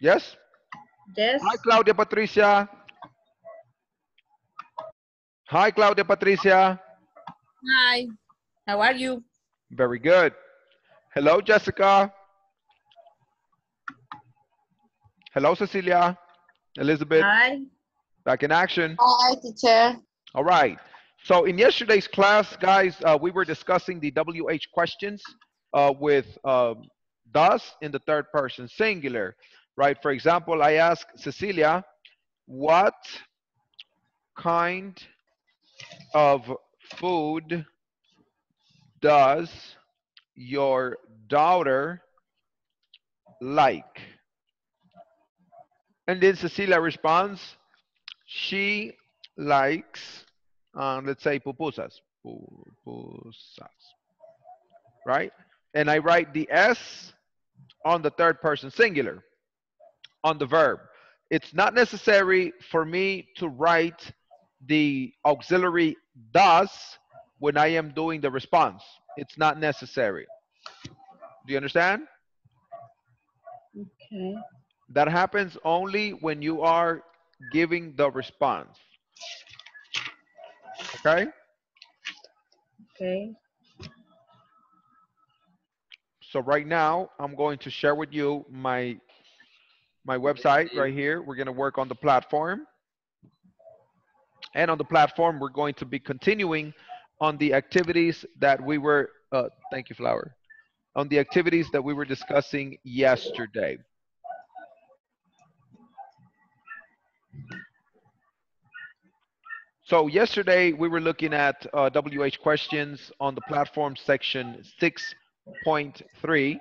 Yes? Yes. Hi, Claudia Patricia. Hi, Claudia Patricia. Hi, how are you? Very good. Hello, Jessica. Hello, Cecilia. Elizabeth. Hi. Back in action. Hi, teacher. All right. So in yesterday's class, guys, we were discussing the WH questions with does in the third person singular, right? For example, I asked Cecilia, what kind of food does your daughter like? And then Cecilia responds, she likes, let's say, pupusas. Pupusas, right? And I write the S on the third person singular, on the verb. It's not necessary for me to write the auxiliary does when I am doing the response. It's not necessary. Do you understand? Okay. That happens only when you are giving the response. Okay? Okay. So right now, I'm going to share with you my website right here. We're going to work on the platform. And on the platform, we're going to be continuing on the activities that we were, thank you, Flower, on the activities that we were discussing yesterday. So yesterday, we were looking at WH questions on the platform section 6.3.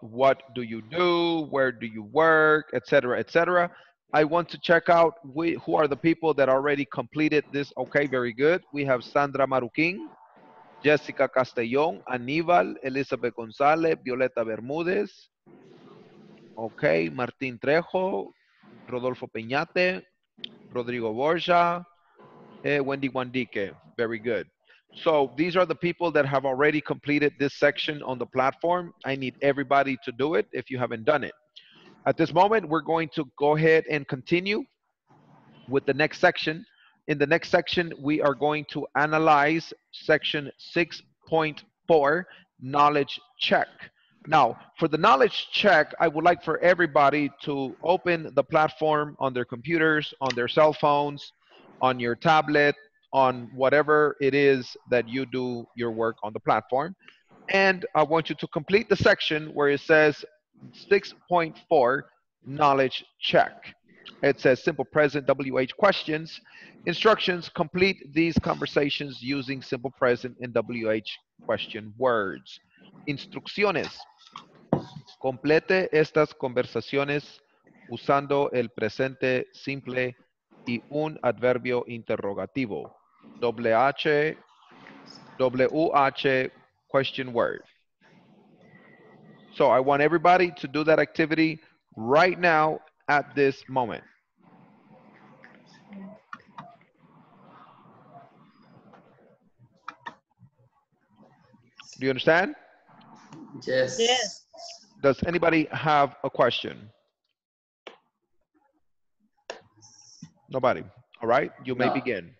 What do you do? Where do you work? Etc. Etc. I want to check out who are the people that already completed this. Okay, very good. We have Sandra Maruquin, Jessica Castellón, Aníbal, Elizabeth González, Violeta Bermúdez, okay, Martín Trejo, Rodolfo Peñate, Rodrigo Borja, Wendy Wandique. Very good. So these are the people that have already completed this section on the platform. I need everybody to do it if you haven't done it. At this moment, we're going to go ahead and continue with the next section. In the next section, we are going to analyze section 6.4, knowledge check. Now, for the knowledge check, I would like for everybody to open the platform on their computers, on their cell phones, on your tablet, on whatever it is that you do your work on the platform. And I want you to complete the section where it says 6.4, knowledge check. It says simple present WH questions. Instructions, complete these conversations using simple present and WH question words. Instrucciones, complete estas conversaciones usando el presente simple y un adverbio interrogativo. WH question word. So I want everybody to do that activity right now at this moment. Do you understand? Yes. Yes. Does anybody have a question? Nobody. All right, you may No. begin.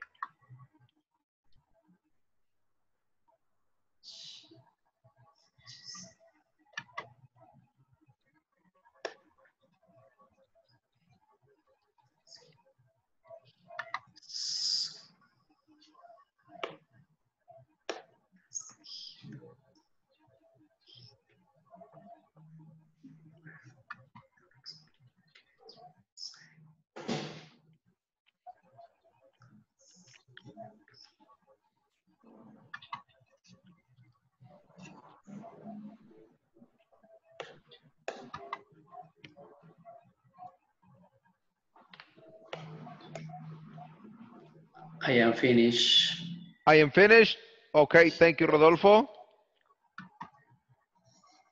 I am finished. I am finished. Okay, thank you, Rodolfo.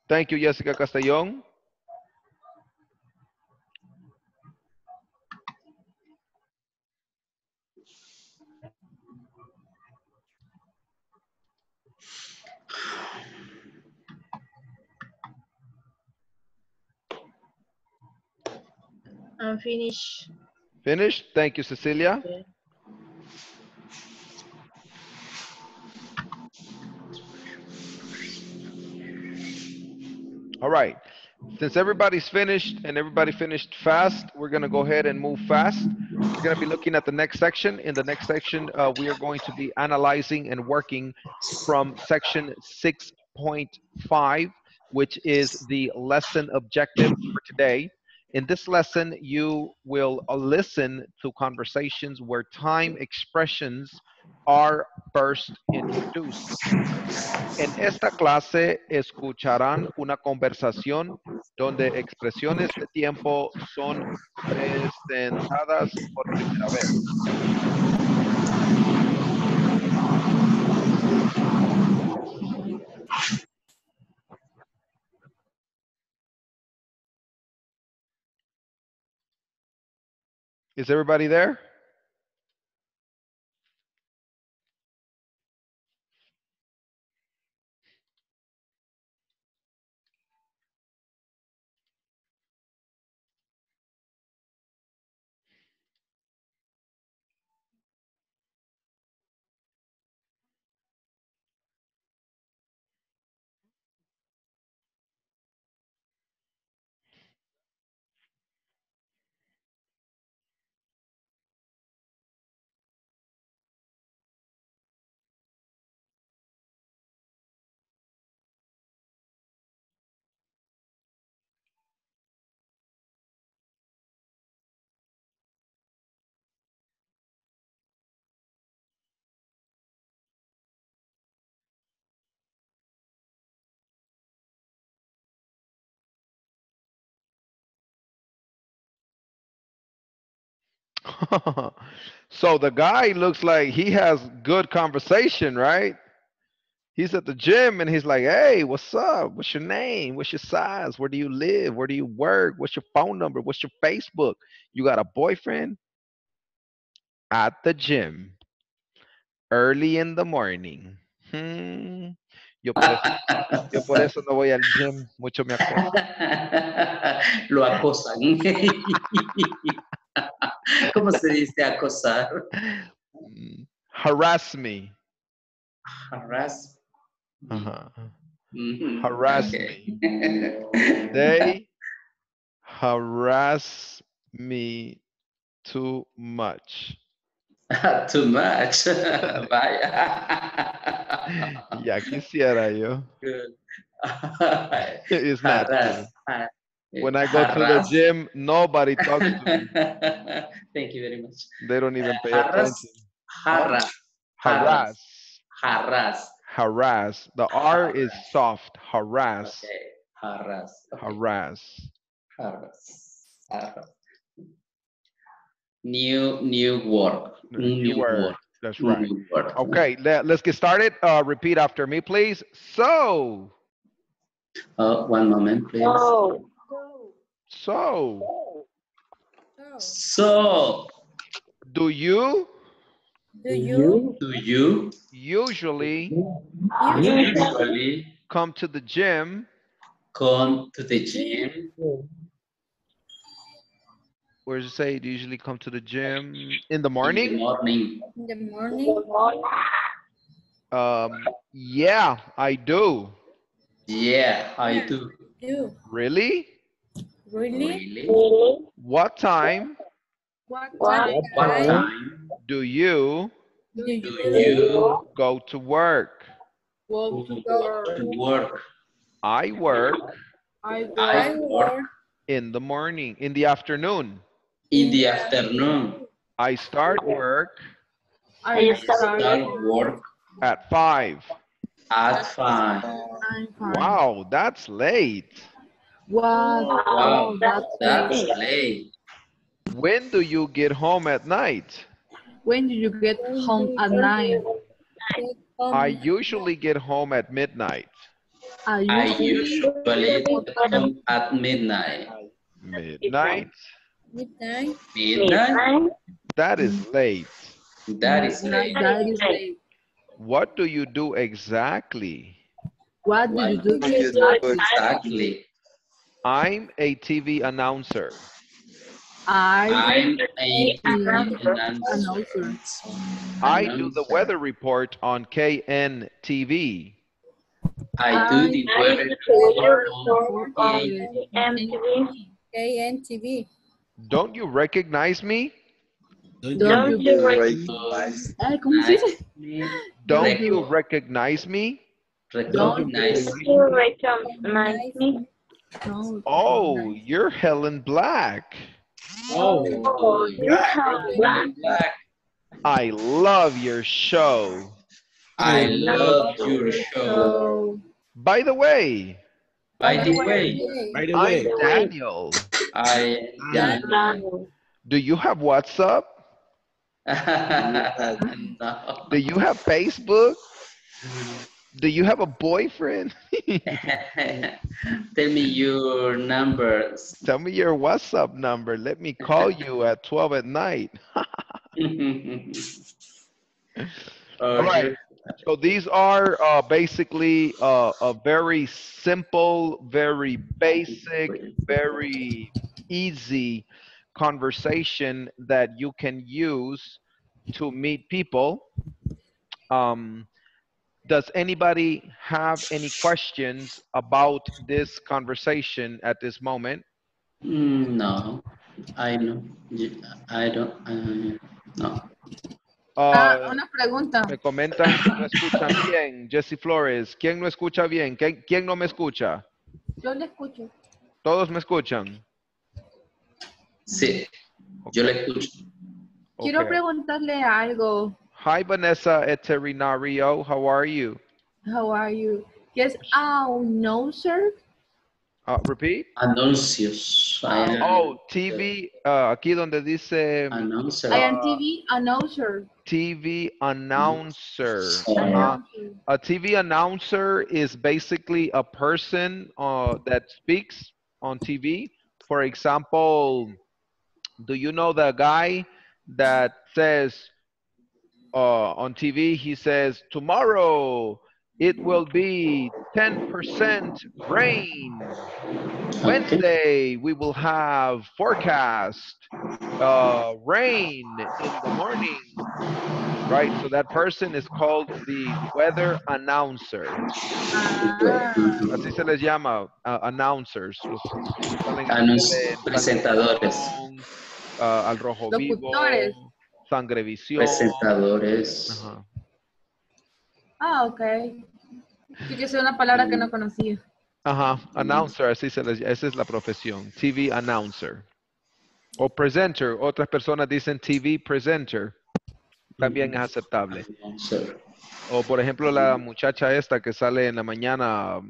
Thank you, Jessica Castellón. I'm finished. Finished? Thank you, Cecilia. Okay. All right. Since everybody's finished and everybody finished fast, we're going to go ahead and move fast. We're going to be looking at the next section. In the next section, we are going to be analyzing and working from section 6.5, which is the lesson objective for today. In this lesson, you will listen to conversations where time expressions are first introduced. En esta clase escucharán una conversación donde expresiones de tiempo son presentadas por primera vez. Is everybody there? So the guy looks like he has good conversation, right? He's at the gym and he's like, hey, what's up? What's your name? What's your size? Where do you live? Where do you work? What's your phone number? What's your Facebook? You got a boyfriend? At the gym, early in the morning. Hmm. Yo por eso, yo por eso no voy al gym. Mucho me acosa. Lo acosan. ¿Cómo se dice acosar? Harass me. Harass. Uh-huh. Harass Okay. me. They harass me too much. Too much. Vaya. Ya quisiera yo. Good. It's not true. Harass. When I go to the Harass. gym, nobody talks to me. Thank you very much. They don't even pay Harass. attention. Huh? Harass. Harass. Harass. Harass. Harass. The R is Harass. soft. Harass. Okay. Harass. Okay. Harass. Harass. Harass. New word. New New word. word. That's right. New word. Okay, let's get started. Repeat after me, please. So, One moment, please. so, So, do you Do you do you usually usually come to the gym? come to the gym Where does it say? Do you usually come to the gym in the in the morning? morning? in the morning? Yeah, I do. Yeah, I Yeah, do. do. Really? Really? Really? What time What What time time do you do do you you go to work? go to go work? to work? I work I I work work in the morning, in the afternoon. in in the the afternoon. I start work I I start work at 5. at 5. I'm fine. Wow, that's late. What? Wow, That's that's it. late. When do you get home at night? When do you get home at night? I usually get home at midnight. I I usually usually get home at midnight. Midnight? midnight. Midnight? That is late. That is late. That is late. What do you do exactly? What do What you do do you do exactly? exactly? I'm a TV announcer. I I'm an am announcer. announcer. I do the Announcer. weather report on KNTV. I do I the do weather the report weather on report on KN. KNTV. KNTV. Don't you recognize me? Don't you ¿cómo se Recognize dice? me. Don't Don't Rec- you you, recognize me? don't recognize you me. Recognize me. no, Oh, recognize? you're Helen Black. Oh, Oh, you're okay. Helen Black. I love your show. I love Love your your show. show. By the way, By By the the way, way, Hey, I'm Daniel. I am Daniel, Daniel. Do you have WhatsApp? No. Do you have Facebook? Do you have a boyfriend? Tell me your numbers. Tell me your WhatsApp number. Let me call you at 12 at night. All Or right. your So these are basically a very simple, very basic, very easy conversation that you can use to meet people. Um, does anybody have any questions about this conversation at this moment? No, I know. I don't. No. Uh, una pregunta. me comentan que no escuchan bien. Jesse Flores, ¿quién no escucha bien? ¿Quién no me escucha? Yo le escucho. ¿Todos me escuchan? Sí, yo le Okay, escucho. Quiero okay. preguntarle algo. Hi, Vanessa Eterinario. How are you? How are you? Yes, no, sir. Repeat. Anuncios. I am Oh, TV. Aquí donde dice I announcer. am uh, TV announcer. TV announcer. Announcer. A TV announcer is basically a person that speaks on TV. For example, do you know the guy that says on TV, he says, tomorrow it will be 10% rain. Okay. Wednesday, we will have forecast rain in the morning, right? So that person is called the weather announcer. Ah, Así se les llama, announcers. Los que salen en tele, en Presentadores. Santivisión, Al Rojo locutores. Vivo, Sangrevisión. Presentadores. Ajá. Ah, ok. Sí que es una palabra que no conocía. Ajá, announcer, esa es la profesión, TV announcer. O presenter, otras personas dicen TV presenter, también es aceptable. Announcer. O por ejemplo la muchacha esta que sale en la mañana,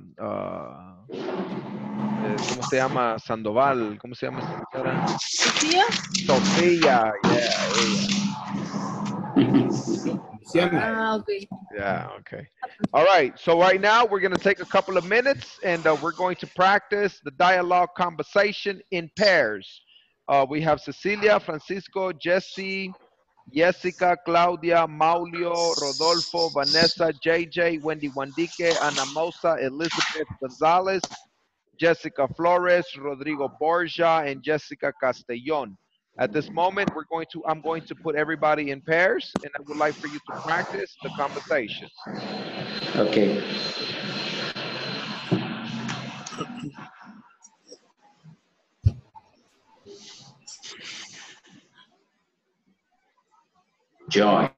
¿cómo se llama? Sandoval, ¿cómo se llama esta señora? ¿Sofía? Sofía, yeah, ella. Ah, ok. Yeah, okay. All right, so right now we're going to take a couple of minutes and we're going to practice the dialogue conversation in pairs. We have Cecilia, Francisco, Jesse, Jessica, Claudia, Maulio, Rodolfo, Vanessa, JJ, Wendy Wandique, Ana Mosa, Elizabeth Gonzalez, Jessica Flores, Rodrigo Borja, and Jessica Castellon. At this moment, I'm going to put everybody in pairs, and I would like for you to practice the conversation. Okay. Join.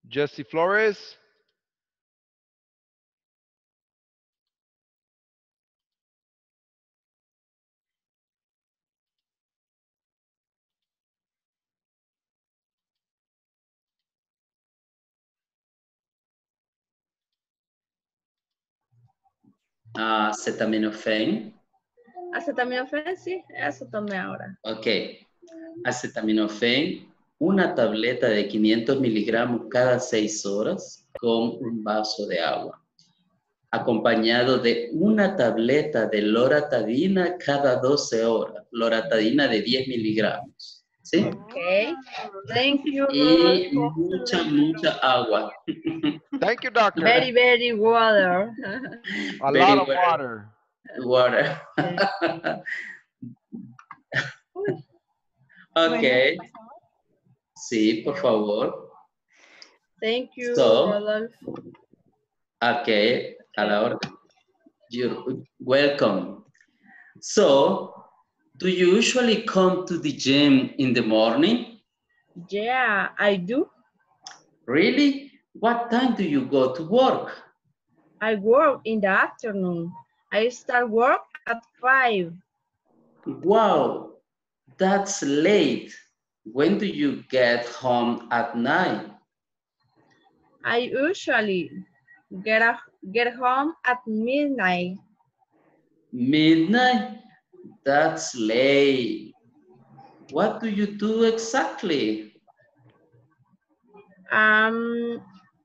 Jesse Flores. Acetaminofén. Acetaminofén, sí, eso tomé ahora. Ok. Acetaminofén, una tableta de 500 miligramos cada 6 horas con un vaso de agua, acompañado de una tableta de loratadina cada 12 horas, loratadina de 10 miligramos, ¿sí? Ok. Thank you, Y Rodolfo. mucha agua. Thank you, doctor. Very, very water. A lot Very of well, water. water. Ok, sí, por favor. Thank you, So, Rodolfo. ok, a la orden. You're welcome. So, do you usually come to the gym in the morning? Yeah, I do. Really? What time do you go to work? I work in the afternoon. I start work at 5. Wow, that's late. When do you get home at night? I usually get home at midnight. Midnight? That's late. What do you do exactly?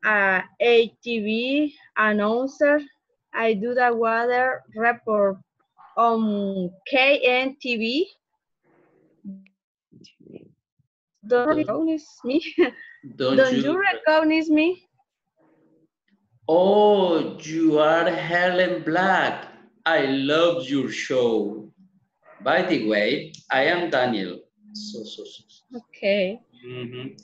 A TV announcer. I do the weather report on KNTV. Don't Don't, recognize me? don't Don't you you? recognize me? Oh, you are Helen Black. I love your show. By the way, I am Daniel. Okay. Ujú.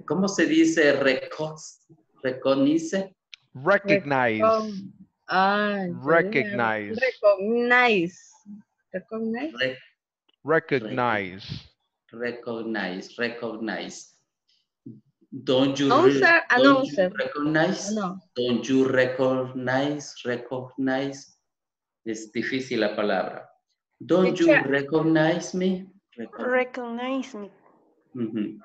¿Cómo se dice recognize? Recognize. Recognize. Recognize. Recognize. Re- Recognize. recognize. Don't you Announcer. recognize? No. Don't you recognize? Es difícil la palabra. Don't you Teacher, recognize me? Recognize me. Ujú.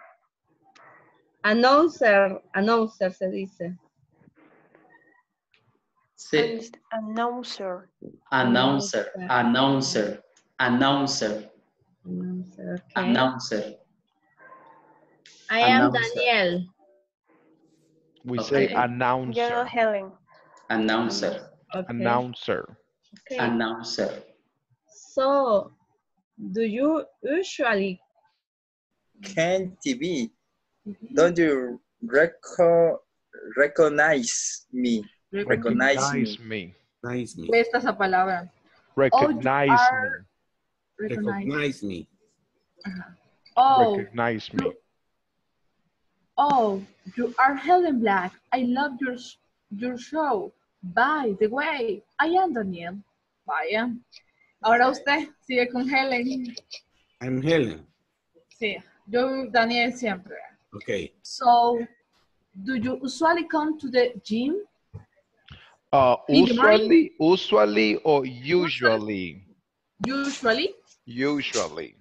announcer se dice. Sí. Announcer. Announcer, announcer, announcer, Announcer, okay. announcer, I am announcer. Daniel. We say Okay. Yo announcer. Helen. Announcer, Okay. Announcer. Okay. announcer. So, do you usually Can TV. Don't you recognize me? Recognize Recognize me. me. Recognize me. Cuesta esa palabra. Recognize me. Recognize. Recognize me. Oh, Recognize me. oh, you are Helen Black. I love your show. By the way, I am Daniel. Vaya. Ahora usted sigue con Helen. I'm Helen. Sí, yo Daniel siempre. Okay. So, do you usually come to the gym in the morning? Usually or usually? Usually, Usually.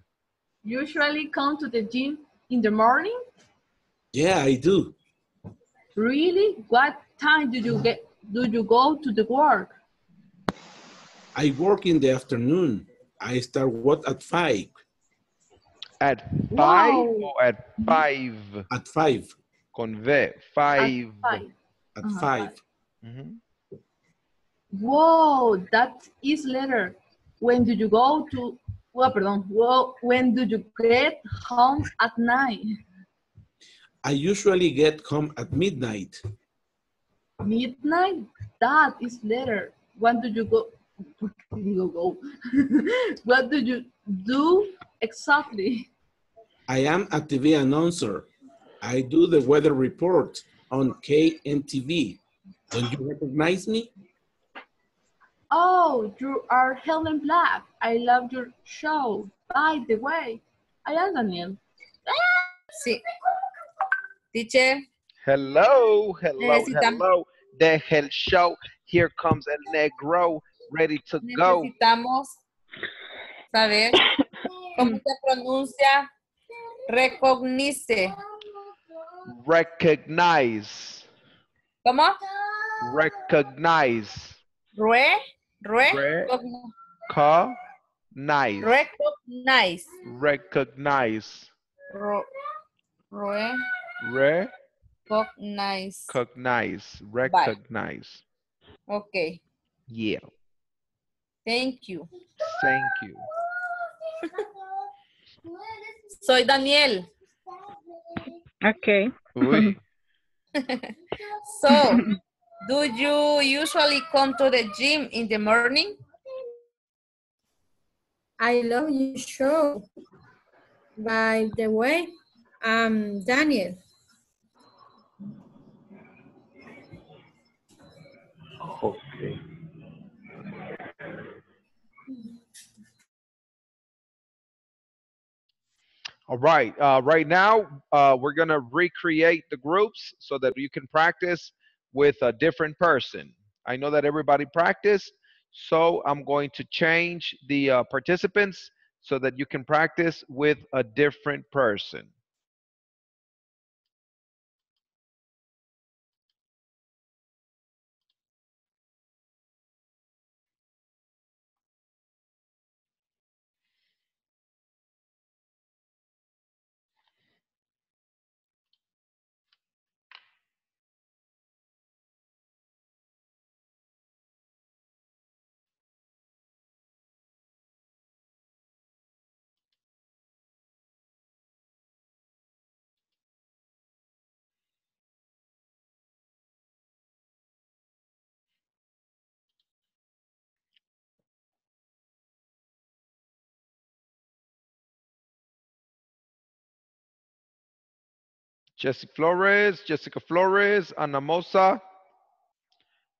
usually come to the gym in the morning? Yeah, I do. Really? What time do you go to the work? I work in the afternoon. I start work at 5. At 5 Wow. or at 5? At 5. Con V. At 5. 5. At Uh-huh. 5. Mhm. Whoa, that is later. When do you go to, well, pardon, well, when do you get home at night? I usually get home at midnight. Midnight? That is later. When do you go? What do you do exactly? I am a TV announcer. I do the weather report on KNTV. Don't you recognize me? Oh, you are Helen Black. I love your show. By the way, I am Daniel. Sí. Teacher, Hello, hello, Necesitamos, hello. Deja el show. Here comes el negro, ready to go. necesitamos saber cómo se pronuncia recognize. Recognize. ¿Cómo? Recognize. Re, re, Recognize. recognize. Recognize. Ro, re, recognize. Recognize. Vale, Recognize. ok. Yeah. Thank you. Thank you. Soy Daniel. Okay. Uy. So, do you usually come to the gym in the morning? I love your show. By the way, I'm Daniel. Okay. All right. Right now, we're going to recreate the groups so that you can practice with a different person. I know that everybody practiced, so I'm going to change the participants so that you can practice with a different person. Jessica Flores, Ana Mosa.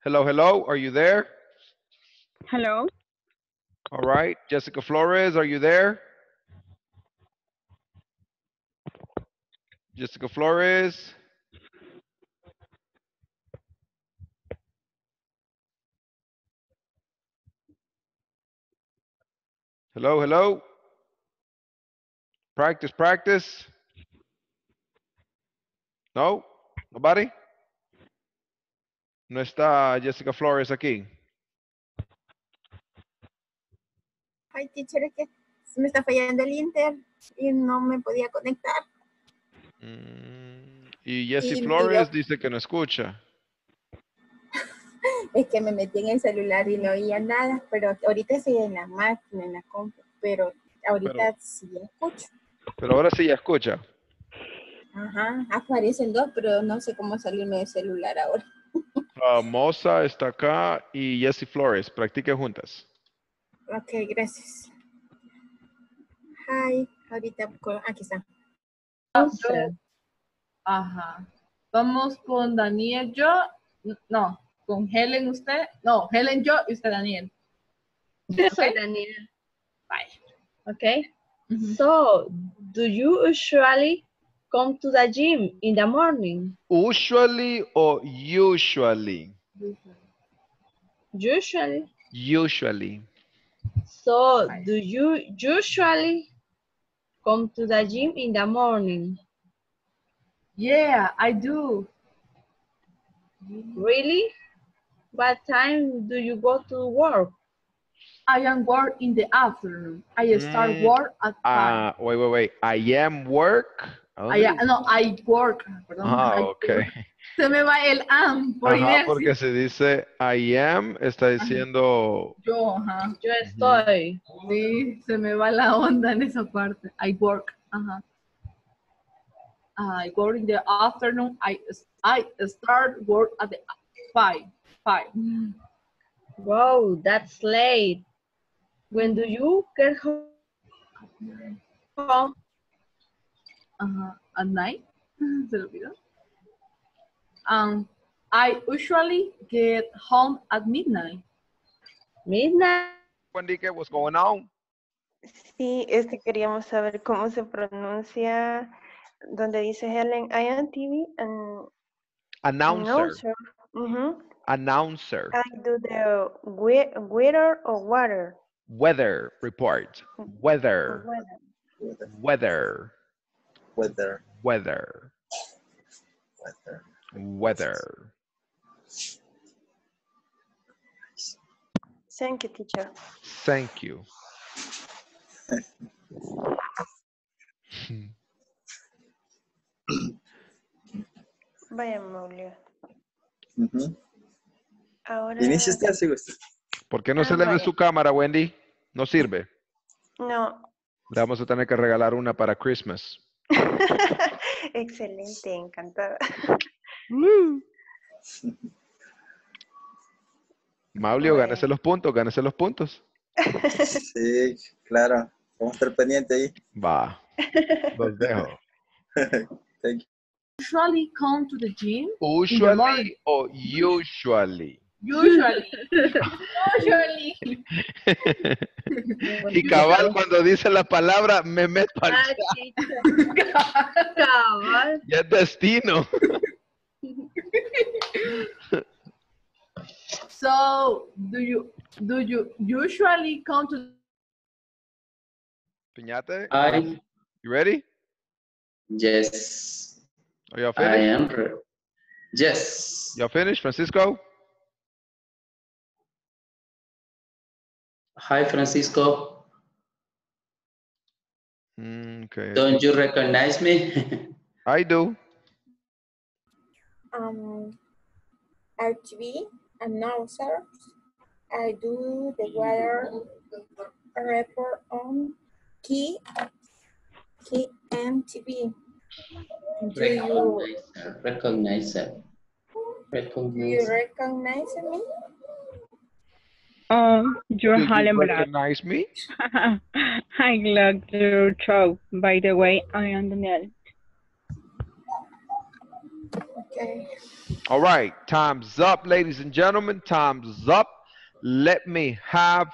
Hello, hello. Are you there? Hello. All right. Jessica Flores, are you there? Jessica Flores. Hello, hello. Practice, practice. No? Nobody? No está Jessica Flores aquí. Ay, teacher, es que se me está fallando el Inter y no me podía conectar. Y Jessie Y Flores dice que no escucha. es que me metí en el celular y no oía nada, pero ahorita estoy en la máquina, en la compu, pero Pero, ahorita sí escucho. pero ahora sí ya escucha. Ajá, aparecen dos, pero no sé cómo salirme del celular ahora. Moza está acá y Jessie Flores. Practiquen juntas. Ok, gracias. Hi, ahorita, aquí está. Yo, ajá. Vamos con Daniel, yo, no, con Helen usted, no, Helen yo y usted Daniel. Yo soy Okay? Daniel. Bye. Okay. So, do you usually come to the gym in the morning? Usually or usually? Usually. Usually. So, do you usually come to the gym in the morning? Yeah, I do. Really? What time do you go to work? I am work in the afternoon. I start work at 5. Wait. I am work. ¿A dónde dice? No, I work. Perdón, I Okay. work. Se me va el am por Ajá, inercia. porque se dice I am, está diciendo Yo, ajá. Yo estoy. Sí, se me va la onda en esa parte. I work. Ajá. I work in the afternoon. I start work at the 5. 5. Wow, that's late. When do you get home? At night. Se lo olvidó. I usually get home at midnight. Midnight? Wendique, what's going on? Sí, queríamos saber cómo se pronuncia donde dice Helen, I am TV and Announcer. Announcer. Mm-hmm. Announcer. I do the weather or water. Weather report. Weather. Weather. Weather. Weather. Weather. Weather. Weather. Weather. Thank you, teacher. Thank you. Vaya, Maulio. Ujú. Ahora. Inicia usted si gusta. ¿Por qué no se le ve Vaya. su cámara, Wendy? No sirve. No. Le vamos a tener que regalar una para Christmas. Excelente, encantada. Maulio, Bueno. gánese los puntos, gánese los puntos. Sí, claro. Vamos a estar pendiente ahí. Va, los dejo. Thank you. Usually come to the gym in the morning. Usually o usually. Usually. Usually. Y cabal, cuando dice la palabra, me meto al Ah, chat. teacher. Cabal. Ya es destino. So, do you usually come to Piñate, I, you ready? yes, Are y'all I finished? am ready. Yes. Y'all finished, Francisco? Hi, Francisco. Okay. Don't you recognize me? I do. RTV announcer. I do the weather report on Key and TV. Do you Recognize her. recognize me? Do You're you Helen Black. recognize me? I love your show. By the way, I am Danielle. Okay. All right, time's up, ladies and gentlemen. Time's up. Let me have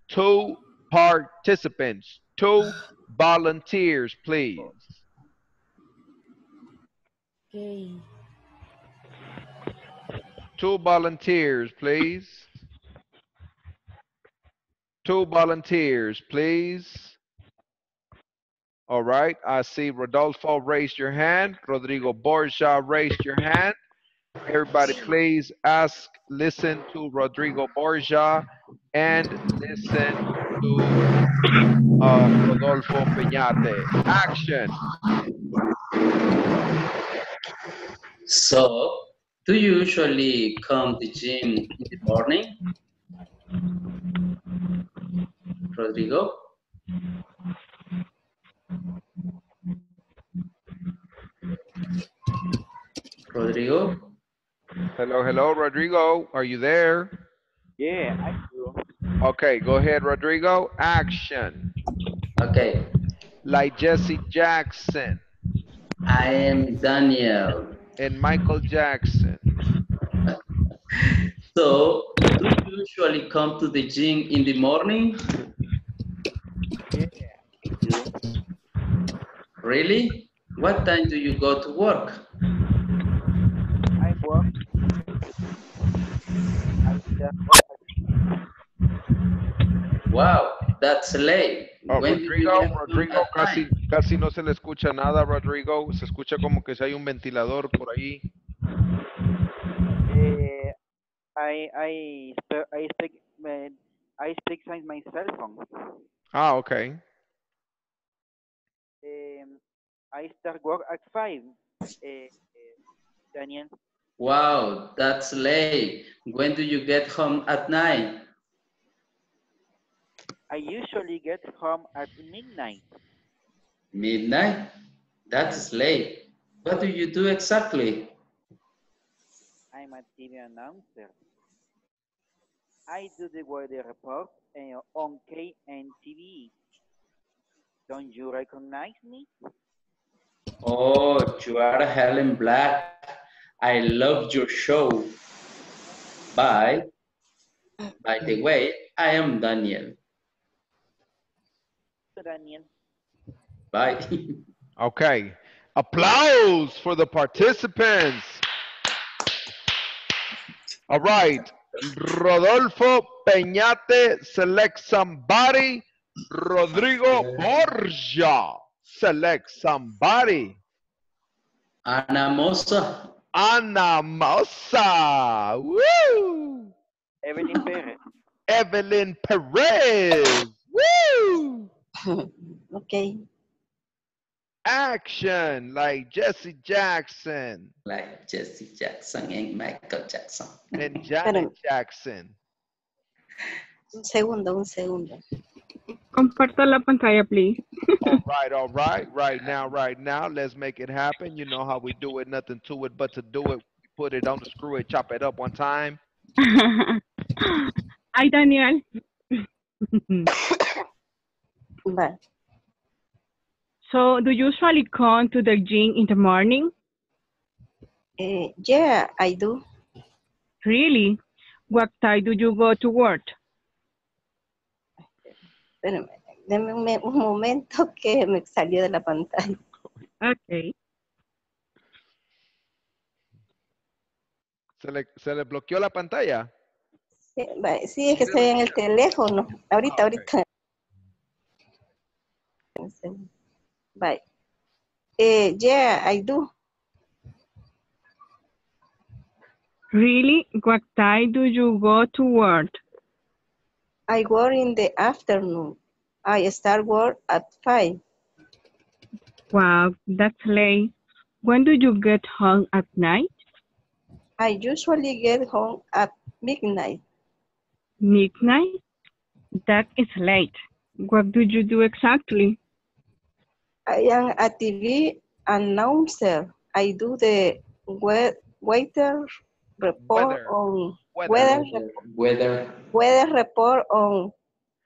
2 participants, 2 volunteers, please. Okay. 2 volunteers, please. 2 volunteers, please. All right, I see Rodolfo raised your hand. Rodrigo Borja raised your hand. Everybody, please listen to Rodrigo Borja and listen to Rodolfo Peñate. Action. So, do you usually come to gym in the morning? Rodrigo? Rodrigo? Hello, hello, Rodrigo. Are you there? Yeah, I do. Okay, go ahead, Rodrigo. Action. Okay. Like Jesse Jackson I am Daniel. and Michael Jackson. So, do you usually come to the gym in the morning? Yeah, I do. Really? What time do you go to work? I work. I just work. Wow, that's late. Oh, When do you get home Rodrigo, at night? casi no se le escucha nada, Rodrigo. Se escucha como que si hay un ventilador por ahí. I speak on my cell phone. Ah, okay. I start work at 5. Daniel, Wow, that's late. When do you get home at night? I usually get home at midnight. Midnight? That's late. What do you do exactly? I'm a TV announcer. I do the weather report on KNTV. Don't you recognize me? Oh, you are Helen Black. I love your show. Bye. By the way, I am Daniel. Daniel. Bye. Okay. Applause for the participants. All right. Rodolfo Peñate, select somebody. Rodrigo Borja, select somebody. Ana Mosa. Ana Mosa. Woo! Evelyn Perez. Evelyn Perez. Woo! Okay. Action, like Jesse Jackson Like Jesse Jackson and Michael Jackson. and Janet Espérame, Jackson. un segundo, un segundo. Comparta la pantalla, please. All right. Right now. Let's make it happen. You know how we do it. Nothing to it but to do it. Put it on the screw it, chop it up one time. Hi, Daniel. Vale. So, do you usually come to the gym in the morning? Yeah, I do. Really? What time do you go to work? Espérame, deme un momento que me salió de la pantalla. Okay. Se le bloqueó la pantalla. Sí, vale, sí, es que estoy en el teléfono. Ahorita, Okay. ahorita. Bye. Yeah, I do. Really? What time do you go to work? I work in the afternoon. I start work at 5. Wow, that's late. When do you get home at night? I usually get home at midnight. Midnight? That is late. What do you do exactly? I am a TV announcer. I do the weather report Weather. on Weather. weather report on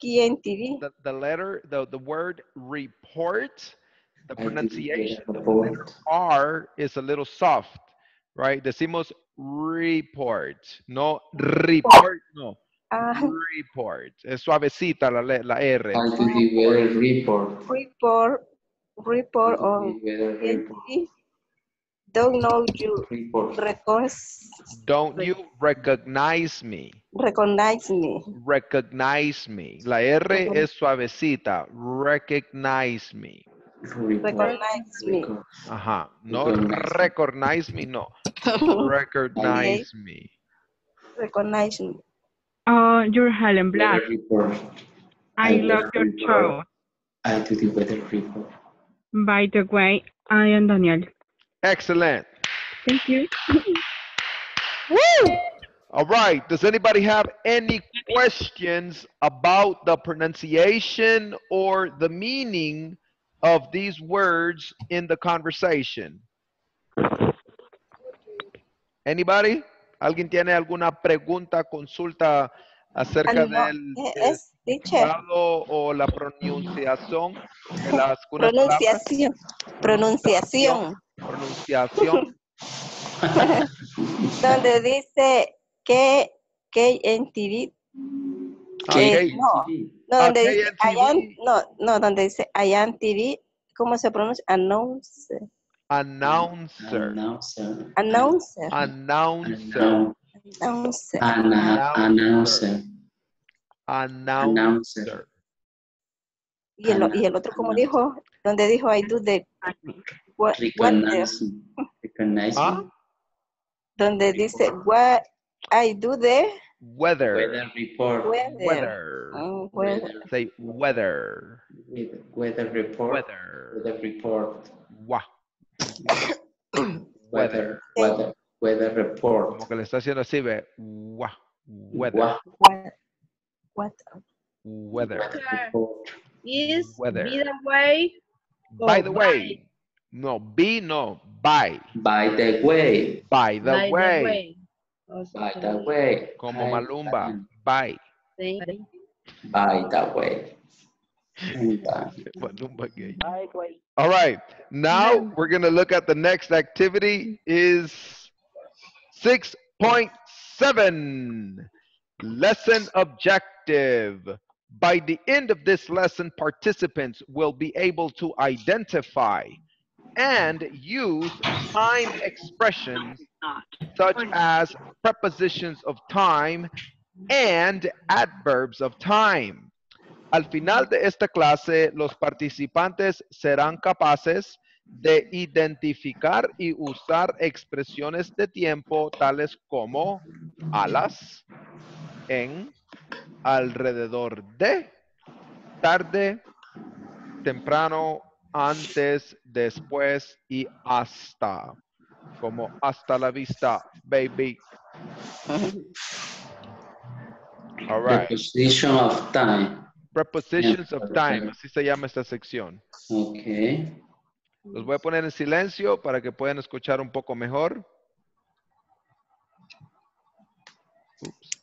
KNTV. The letter, the word report, the I do the pronunciation of the letter report. R is a little soft, right? Decimos report, no report, no. Report. Es suavecita la R. I do the weather report. Report I do on the weather report. KNTV. Don't know you Report. Don't you recognize me? Recognize me. Recognize me. La R es suavecita. Recognize me. Recognize me. Ajá. No Recognize me. recognize me, no. Recognize me. Recognize me. Oh, you're Helen Black. Weather report. I love your show. I do the weather report. By the way, I am Daniel. Excellent. Thank you. Woo! All right. Does anybody have any questions about the pronunciation or the meaning of these words in the conversation? Anybody? ¿Alguien tiene alguna pregunta, consulta acerca No, del es teacher. significado o la pronunciación de algunas palabras? Pronunciación. Pronunciación. Donde dice que KNTV. Donde dice donde dice IAN TV, ¿cómo se pronuncia? Announcer. Announcer. Announcer. Announcer. Announcer. Announcer. Announcer. Y el otro, como dijo, donde dijo I do the weather. ¿Ah? Donde dice what I do the Weather. Weather report. Weather. Weather. Say weather. Weather report. Weather. Weather report. Wow. Weather. Weather report. Como que le está haciendo así, ve. Wow. Weather. Weather. Is Weather. be the way. By the way. No, be no. By. By the way. By the way. By the way. Como Malumba. By. By the way. Malumba gay. All right. Now we're going to look at the next activity is 6.7. Lesson objective. By the end of this lesson, participants will be able to identify and use timed expressions such as prepositions of time and adverbs of time. Al final de esta clase, los participantes serán capaces de identificar y usar expresiones de tiempo tales como a las, en, alrededor de, tarde, temprano, antes, después y hasta. Como hasta la vista, baby. All right. Preposition of time. Prepositions of time. Así se llama esta sección. Ok. Los voy a poner en silencio para que puedan escuchar un poco mejor. Oops.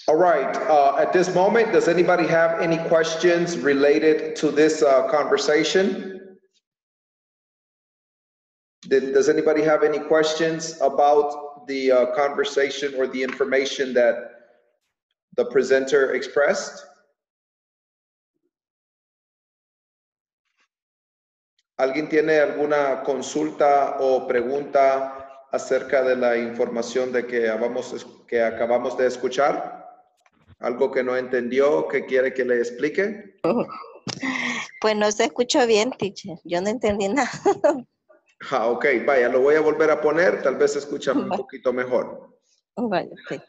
All right, at this moment, does anybody have any questions related to this conversation? Does anybody have any questions about the conversation or the information that the presenter expressed? ¿Alguien tiene alguna consulta o pregunta acerca de la información de que acabamos de escuchar? ¿Algo que no entendió, que quiere que le explique? Pues no se escuchó bien, teacher. Yo no entendí nada. Ah, ok, vaya, lo voy a volver a poner, tal vez se escucha un poquito mejor. Vale, ok.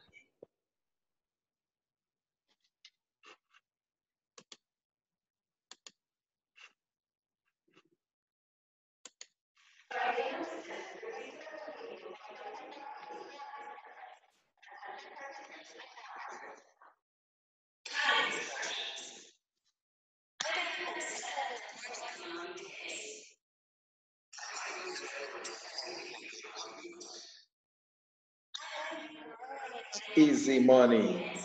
Easy money.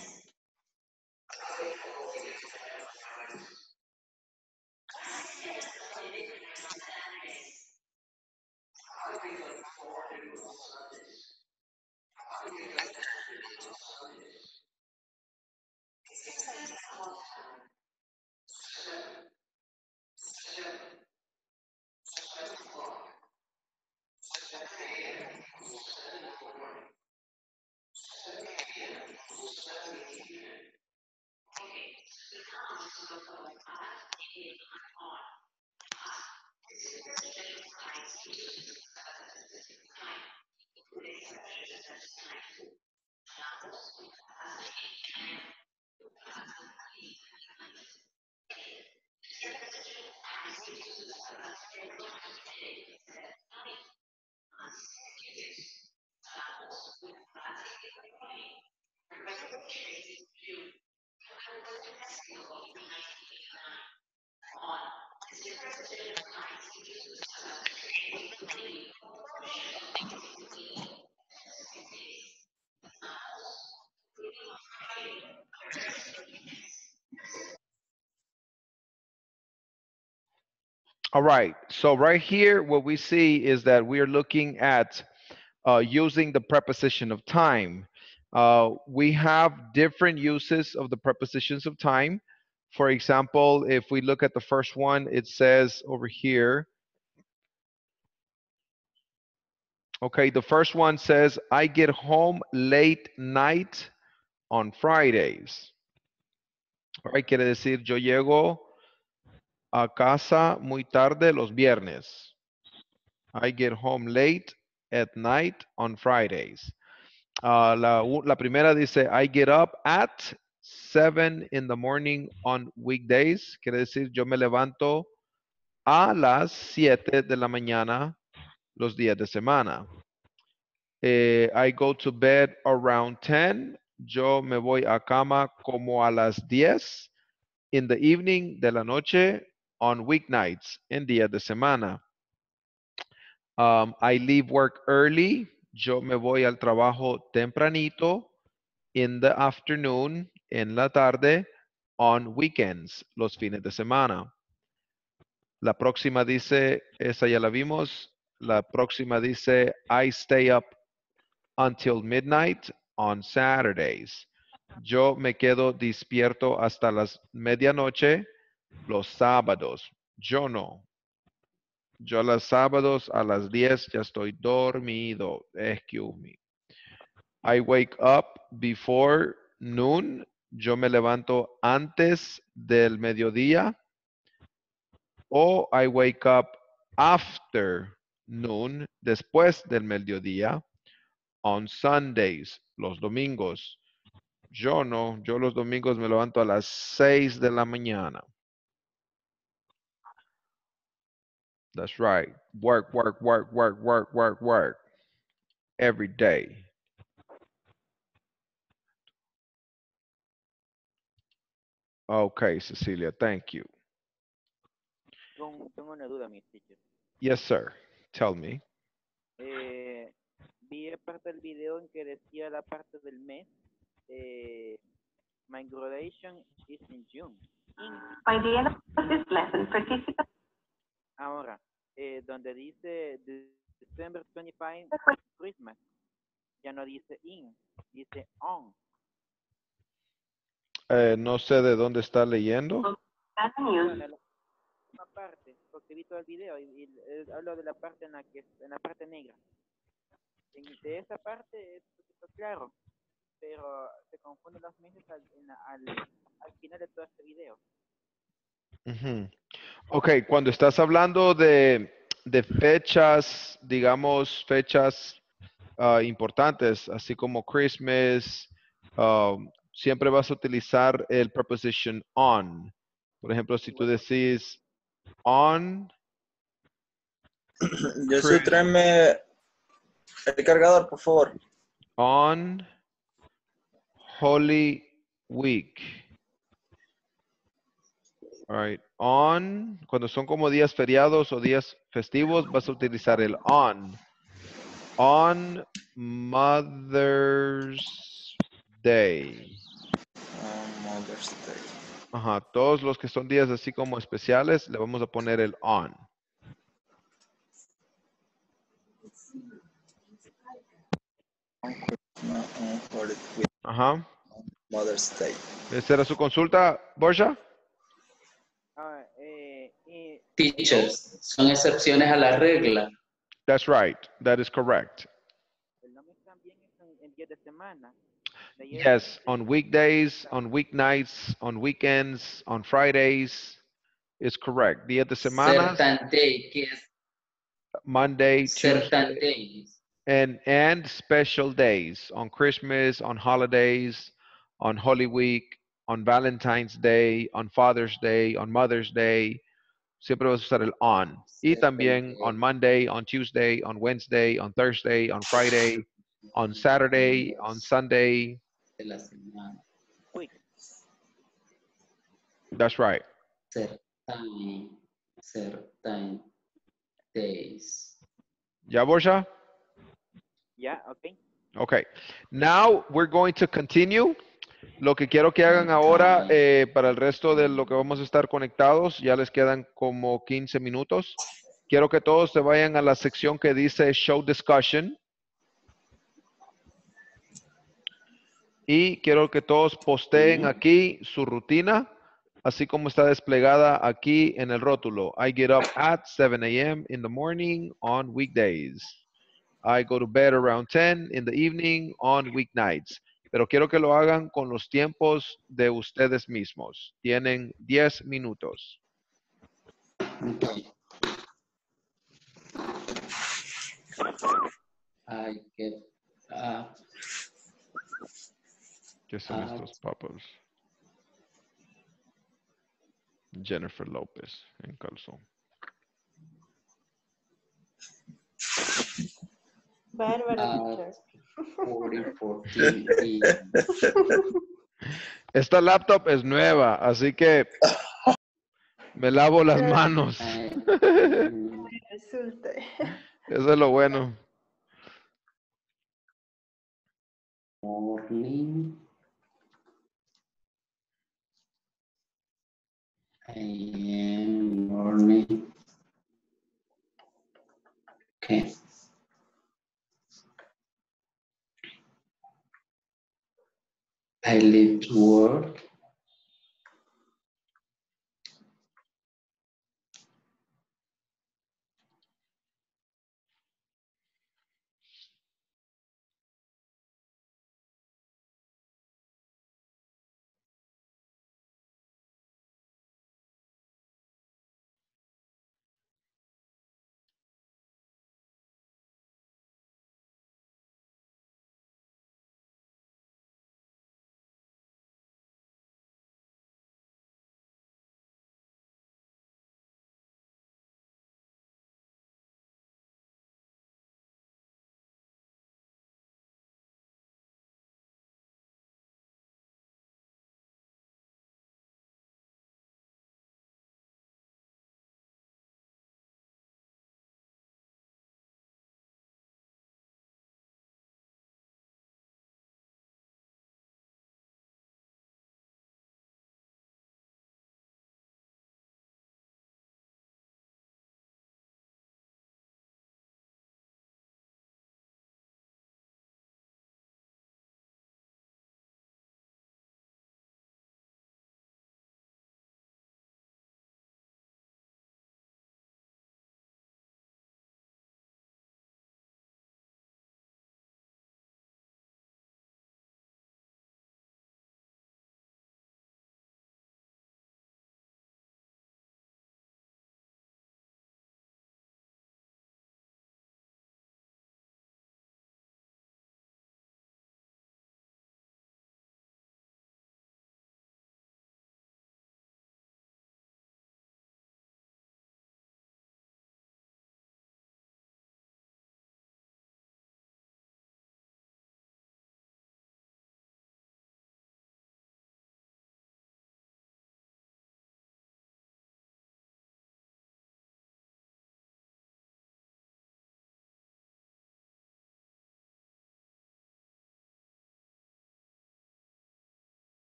All right. So right here, what we see is that we are looking at using the preposition of time. We have different uses of the prepositions of time. For example, if we look at the first one, it says over here, okay, the first one says, I get home late night on Fridays. All right, quiere decir, yo llego a casa muy tarde los viernes. I get home late at night on Fridays. La primera dice, I get up at 7 in the morning on weekdays. Quiere decir, yo me levanto a las 7 de la mañana los días de semana. I go to bed around 10. Yo me voy a cama como a las 10 in the evening de la noche on weeknights, en días de semana. I leave work early. Yo me voy al trabajo tempranito in the afternoon, en la tarde, on weekends, los fines de semana. La próxima dice, esa ya la vimos. La próxima dice, I stay up until midnight on Saturdays. Yo me quedo despierto hasta las medianoche los sábados. Yo no. Yo los sábados a las 10 ya estoy dormido. Excuse me. I wake up before noon. Yo me levanto antes del mediodía. O I wake up after noon, después del mediodía. On Sundays, los domingos. Yo no, yo los domingos me levanto a las 6 de la mañana. That's right. Work, work, work, work, work, work, work. Every day. Okay, Cecilia, thank you. Tengo una duda, mi teacher. Yes, sir. Tell me. Vi parte del video en que decía la parte del mes. My graduation is in June. By the end of this lesson, participants. Ahora, donde dice December 25, Christmas, ya no dice in, dice on. No sé de dónde está leyendo. Bueno, la última parte, porque vi todo el video y hablo de la parte en la parte negra. De esa parte es un poquito claro, pero se confunden los meses al final de todo este video. Ok, cuando estás hablando de fechas, digamos, fechas importantes, así como Christmas, siempre vas a utilizar el preposition on. Por ejemplo, si tú decís on Yo sí, tráeme el cargador, por favor. on Holy Week. All right. On, cuando son como días feriados o días festivos, vas a utilizar el on. On Mother's Day. Mother's Day. Ajá, todos los que son días así como especiales, le vamos a poner el on. Ajá. Mother's Day. ¿Esa era su consulta, Borja? Teachers, son excepciones a la regla. That's right. That is correct. El nombre también es en días de semana. Yes, on weekdays, on weeknights, on weekends, on Fridays. Is correct. Días de semana. Certain day, que es Monday, certain Tuesday, days. and special days on Christmas, on holidays, on Holy Week, on Valentine's Day, on Father's Day, on Mother's Day. Siempre vas a usar el on. Y también on Monday, on Tuesday, on Wednesday, on Thursday, on Friday, on Saturday, on Sunday. De la semana. That's right. Certain days. ¿Ya, Borsha? Yeah, okay. Okay. Now we're going to continue. Lo que quiero que hagan ahora Okay. para el resto de lo que vamos a estar conectados, ya les quedan como 15 minutos. Quiero que todos se vayan a la sección que dice Show Discussion. Y quiero que todos posteen aquí su rutina, así como está desplegada aquí en el rótulo. I get up at 7 a.m. in the morning on weekdays. I go to bed around 10 in the evening on weeknights. Pero quiero que lo hagan con los tiempos de ustedes mismos. Tienen 10 minutos. Okay. I get up ¿Qué son at estos pop-ups? Jennifer López en calzón. Bárbaro, teacher. 14 p.m. Esta laptop es nueva, así que me lavo las manos. Resulta. Eso es lo bueno. Morning. AM morning. Okay. I leave to work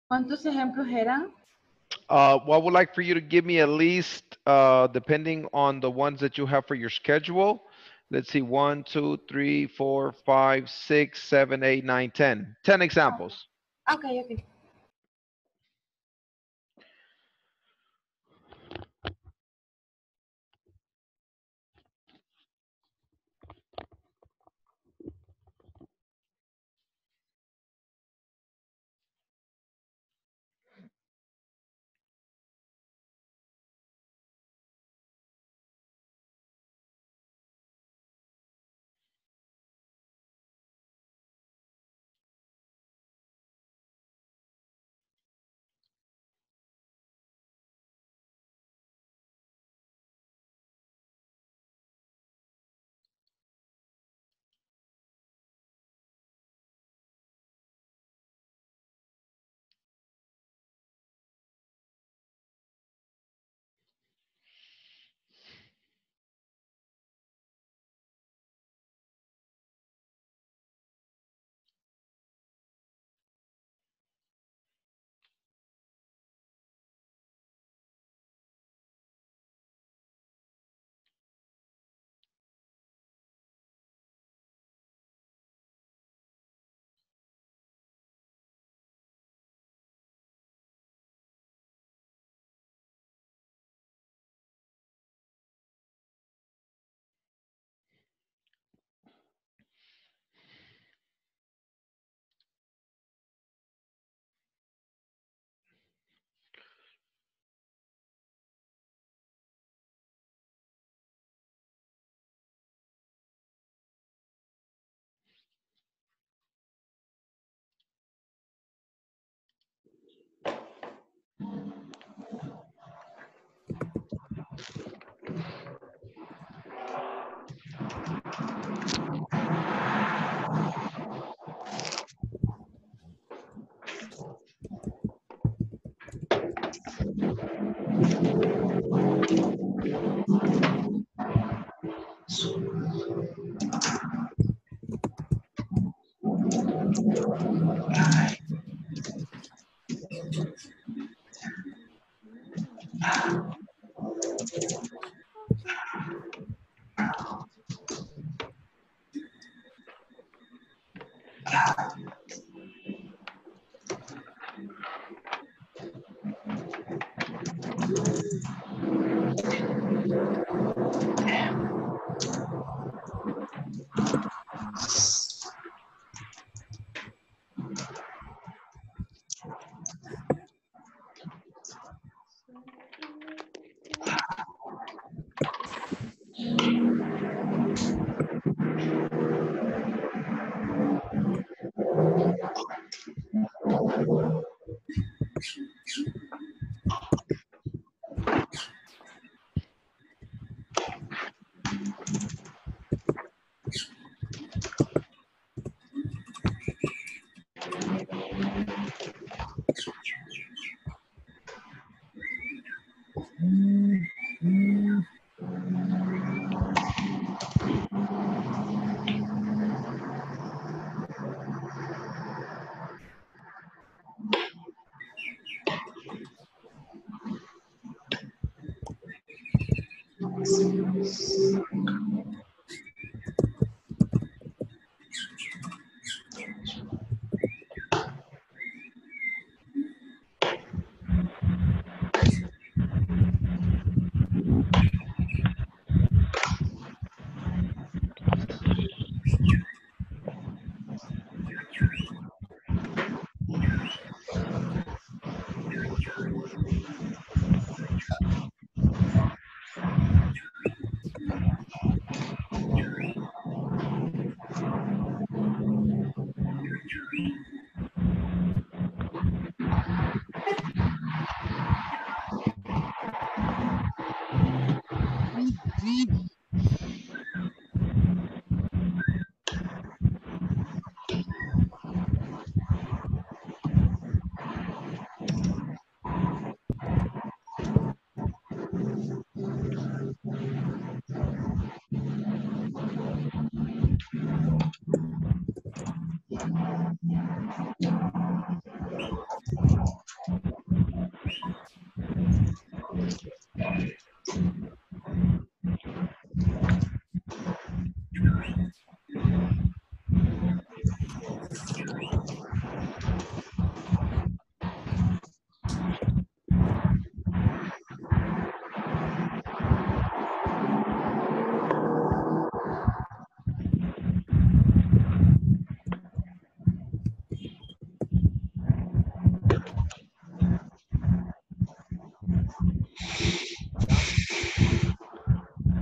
¿Cuántos ejemplos eran? Well, I would like for you to give me at least, depending on the ones that you have for your schedule. Let's see, 1, 2, 3, 4, 5, 6, 7, 8, 9, 10. 10 examples. Ok, ok.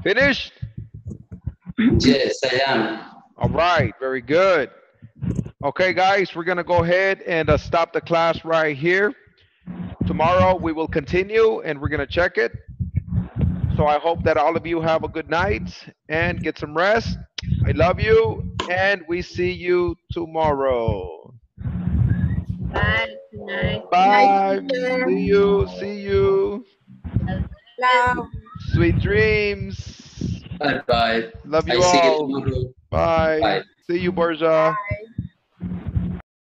Finished? Yes, I am. All right, very good. Okay, guys, we're going to go ahead and stop the class right here. Tomorrow we will continue and we're going to check it. So I hope that all of you have a good night and get some rest. I love you, and we see you tomorrow. Bye. Good night. Good night, Bye. teacher. See you. See you. Love. Sweet dreams. Bye bye. Love I you see you all. tomorrow. Bye. Bye. See you, Borja.